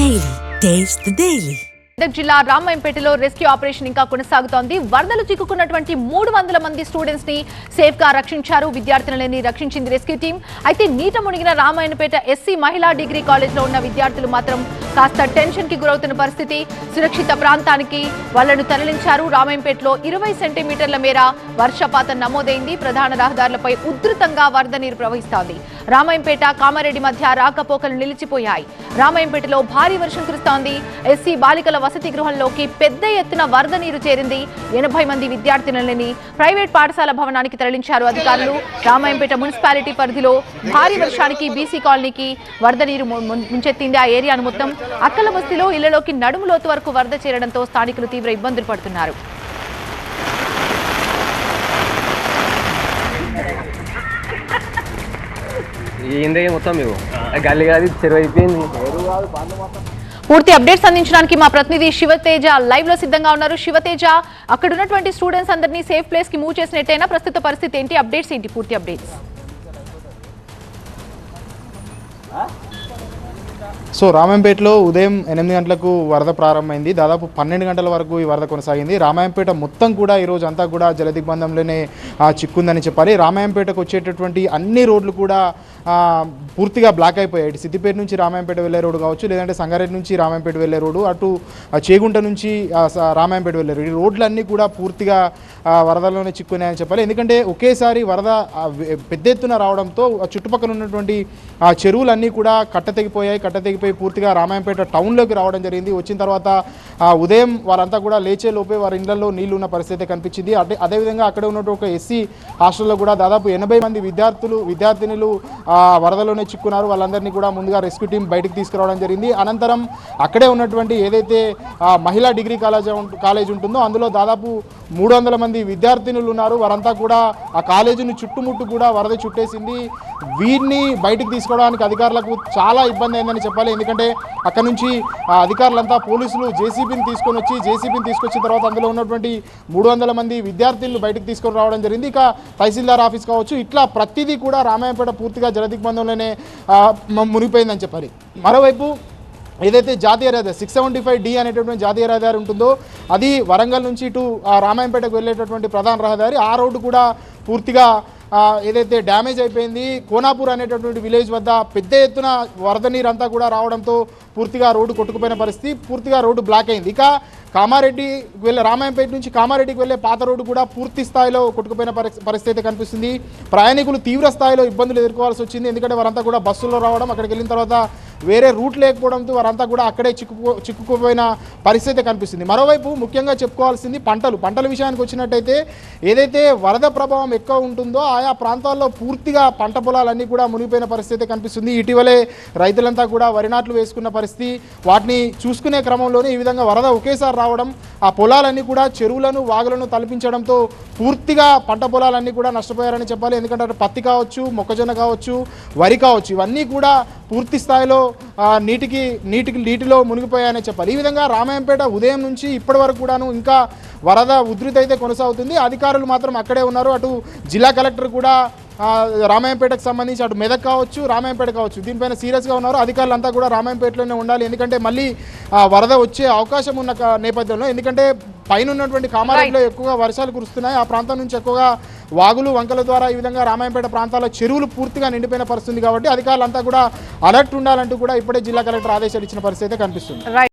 Daily. Taste the Daily. జిల్లా రామాయంపేటలో rescue operation ఇంకా కొనసాగుతోంది. వరదలు చిక్కుకున్నటువంటి 300 మంది స్టూడెంట్స్ ని సేఫ్ గా రక్షించారు. విద్యార్థులని రక్షించింది రెస్క్యూ టీం. అయితే నీట మునిగిన రామాయణపేట ఎస్సీ మహిళా డిగ్రీ కాలేజ్ లో ఉన్న విద్యార్థులు మాత్రం కాస్త టెన్షన్ కి గురవుతున్న పరిస్థితి. సురక్షిత ప్రాంతానికి వాళ్లను తరలించారు. రామాయంపేటలో 20 సెంటీమీటర్ల మేర వర్షపాతం నమోదైంది. ప్రధాన రహదారులపై ఉధృతంగా వరద నీరు ప్రవహిస్తోంది. రామాయంపేట కామారెడ్డి మధ్య రాకపోకలు నిలిచిపోయాయి. రామాయంపేటలో భారీ వర్షం కురుస్తోంది. ఎస్సీ బాలికల వసతి గృహంలోకి పెద్ద ఎత్తున వరద నీరు చేరింది. 80 మంది విద్యార్థినులని ప్రైవేట్ పాఠశాల భవనానికి తరలించారు అధికారులు. రామాయంపేట మున్సిపాలిటీ పరిధిలో భారీ వర్షానికి బీసీ కాలనీకి వరద నీరు ముంచెత్తింది. ఆ ఏరియాను మొత్తం అక్కల బస్తీలో ఇళ్లలోకి నడుము లోతు వరకు వరద చేరడంతో స్థానికులు తీవ్ర ఇబ్బందులు పడుతున్నారు. పూర్తి అప్డేట్స్ అందించడానికి మా ప్రతినిధి శివతేజ లైవ్ లో సిద్ధంగా ఉన్నారు. శివతేజ, అక్కడ ఉన్నటువంటి స్టూడెంట్స్ అందరినీ సేఫ్ ప్లేస్ కి మూవ్ చేసినట్టయినా ప్రస్తుత పరిస్థితి ఏంటి? అప్డేట్స్ ఏంటి? పూర్తి అప్డేట్స్. సో రామాయంపేటలో ఉదయం 8 గంటలకు వరద ప్రారంభమైంది. దాదాపు 12 గంటల వరకు ఈ వరద కొనసాగింది. రామాయంపేట మొత్తం కూడా ఈరోజు అంతా కూడా జలదిగ్బంధంలోనే చిక్కుందని చెప్పాలి. రామాయంపేటకు వచ్చేటటువంటి అన్ని రోడ్లు కూడా పూర్తిగా బ్లాక్ అయిపోయాయి. సిద్దిపేట నుంచి రామాయంపేట వెళ్ళే రోడ్డు కావచ్చు, లేదంటే సంగారెడ్డి నుంచి రామాయంపేట వెళ్ళే రోడ్డు, అటు చేగుంట నుంచి రామాయంపేట వెళ్ళే రోడ్డు, ఈ రోడ్లన్నీ కూడా పూర్తిగా వరదలోనే చిక్కున్నాయని చెప్పాలి. ఎందుకంటే ఒకేసారి వరద పెద్ద ఎత్తున రావడంతో చుట్టుపక్కల ఉన్నటువంటి చెరువులన్నీ కూడా కట్టతెగిపోయి పూర్తిగా రామాయంపేట టౌన్లోకి రావడం జరిగింది. వచ్చిన తర్వాత ఉదయం వారంతా కూడా లేచే లోపే వారి ఇళ్లలో నీళ్లు ఉన్న పరిస్థితి కనిపించింది. అదేవిధంగా అక్కడ ఉన్నటువంటి ఒక ఎస్సీ హాస్టల్లో కూడా దాదాపు 80 మంది విద్యార్థినులు వరదలోనే చిక్కున్నారు. వాళ్ళందరినీ కూడా ముందుగా రెస్క్యూ టీం బయటకు తీసుకురావడం జరిగింది. అనంతరం అక్కడే ఉన్నటువంటి ఏదైతే మహిళా డిగ్రీ కాలేజ్ ఉంటుందో అందులో దాదాపు 300 మంది విద్యార్థినులు ఉన్నారు. వారంతా కూడా ఆ కాలేజీని చుట్టుముట్టు కూడా వరద చుట్టేసింది. వీరిని బయటకు తీసుకోవడానికి అధికారులకు చాలా ఇబ్బంది అయిందని చెప్పాలి. ఎందుకంటే అక్కడ నుంచి అధికారులంతా పోలీసులు జేసీబీని తీసుకొచ్చిన తర్వాత అందులో ఉన్నటువంటి 300 మంది విద్యార్థులను బయటకు తీసుకొని రావడం జరిగింది. ఇక తహసీల్దార్ ఆఫీస్ కావచ్చు, ఇట్లా ప్రతిదీ కూడా రామాయంపేట పూర్తిగా జలదిగ్బంధంలోనే మునిగిపోయిందని చెప్పాలి. మరోవైపు ఏదైతే జాతీయ రహదారి 675D అనేటటువంటి జాతీయ రహదారి ఉంటుందో అది వరంగల్ నుంచి ఇటు రామాయంపేటకు వెళ్ళేటటువంటి ప్రధాన రహదారి. ఆ రోడ్డు కూడా పూర్తిగా ఏదైతే డ్యామేజ్ అయిపోయింది. కోనాపూర్ అనేటటువంటి విలేజ్ వద్ద పెద్ద ఎత్తున వరద నీరు అంతా కూడా రావడంతో పూర్తిగా రోడ్డు కొట్టుకుపోయిన పరిస్థితి, పూర్తిగా రోడ్డు బ్లాక్ అయింది. ఇక రామాయంపేట నుంచి కామారెడ్డికి వెళ్ళే పాత రోడ్డు కూడా పూర్తి స్థాయిలో కొట్టుకుపోయిన పరిస్థితి కనిపిస్తుంది. ప్రయాణికులు తీవ్ర స్థాయిలో ఇబ్బందులు ఎదుర్కోవాల్సి వచ్చింది. ఎందుకంటే వారంతా కూడా బస్సుల్లో రావడం, అక్కడికి వెళ్ళిన తర్వాత వేరే రూట్ లేకపోవడంతో వారంతా కూడా అక్కడే చిక్కుకుపోయిన పరిస్థితి కనిపిస్తుంది. మరోవైపు ముఖ్యంగా చెప్పుకోవాల్సింది పంటల విషయానికి వచ్చినట్టయితే ఏదైతే వరద ప్రభావం ఎక్కువ ఉంటుందో ఆయా ప్రాంతాల్లో పూర్తిగా పంట పొలాలన్నీ కూడా మునిగిపోయిన పరిస్థితి కనిపిస్తుంది. ఇటీవలే రైతులంతా కూడా వరి నాట్లు వేసుకున్న పరిస్థితి, వాటిని చూసుకునే క్రమంలోనే ఈ విధంగా వరద ఒకేసారి రావడం, ఆ పొలాలన్నీ కూడా చెరువులను వాగులను తలపించడంతో పూర్తిగా పంట పొలాలన్నీ కూడా నష్టపోయారని చెప్పాలి. ఎందుకంటే పత్తి కావచ్చు, మొక్కజొన్న కావచ్చు, వరి కావచ్చు, ఇవన్నీ కూడా పూర్తి స్థాయిలో నీటిలో మునిగిపోయాయని చెప్పాలి. ఈ విధంగా రామాయంపేట ఉదయం నుంచి ఇప్పటి వరకు కూడాను ఇంకా వరద ఉధృతి అయితే కొనసాగుతుంది. అధికారులు మాత్రం అక్కడే ఉన్నారు. అటు జిల్లా కలెక్టర్ కూడా రామాయంపేటకు సంబంధించి అటు మెదక్ కావచ్చు, రామాయంపేట కావచ్చు, దీనిపైన సీరియస్గా ఉన్నారు. అధికారులు అంతా కూడా రామాయంపేటలోనే ఉండాలి. ఎందుకంటే మళ్ళీ వరద వచ్చే అవకాశం ఉన్న నేపథ్యంలో, ఎందుకంటే పైన ఉన్నటువంటి కామారెడ్డిలో ఎక్కువగా వర్షాలు కురుస్తున్నాయి. ఆ ప్రాంతం నుంచి ఎక్కువగా వాగులు వంకల ద్వారా ఈ విధంగా రామాయంపేట ప్రాంతాల చెరువులు పూర్తిగా నిండిపోయిన పరిస్థితి కాబట్టి అధికారులంతా కూడా అలర్ట్ ఉండాలంటూ కూడా ఇప్పుడే జిల్లా కలెక్టర్ ఆదేశాలు ఇచ్చిన పరిస్థితి కనిపిస్తుంది.